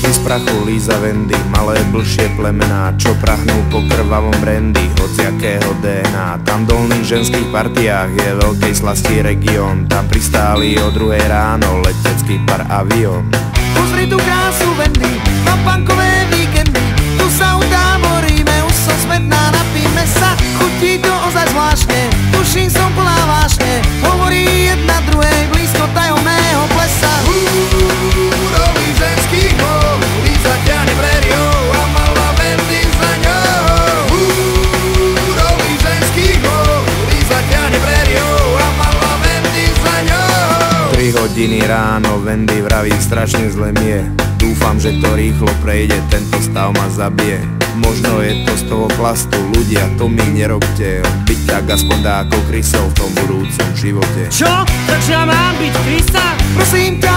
Vyšli z prachu Líza Wendy, malé blšie plemená, čo prahnú po krvavom brandy, hociakého DNA. Tam v dolných ženských partiách je veľkej slasti región, tam pristáli o 2 ráno letecký par avión. Pozri tú krásu Wendy, na punkové víkendy, tu sa utáboríme, už som smetná, napíme sa, chutí to ozaj zvláštne, tuším som plná vášne, hovorí jedna druhej blízko tajomného plesa. Rolí ženský gól, Líza ťahne prériou a malá Wendy za ňou. Rolí ženský gól, Líza ťahne prériou a malá Wendy za ňou. 3 hodiny ráno, Wendy vraví, strašne zle mi je. Dúfam, že to rýchlo prejde, tento stav ma zabije. Možno je to z toho plastu, ľudia, to mi nerobte. Byť tak aspoň dákou krysov v tom budúcom živote. Čo? Takže ja mám byť krysa? Prosím ťa,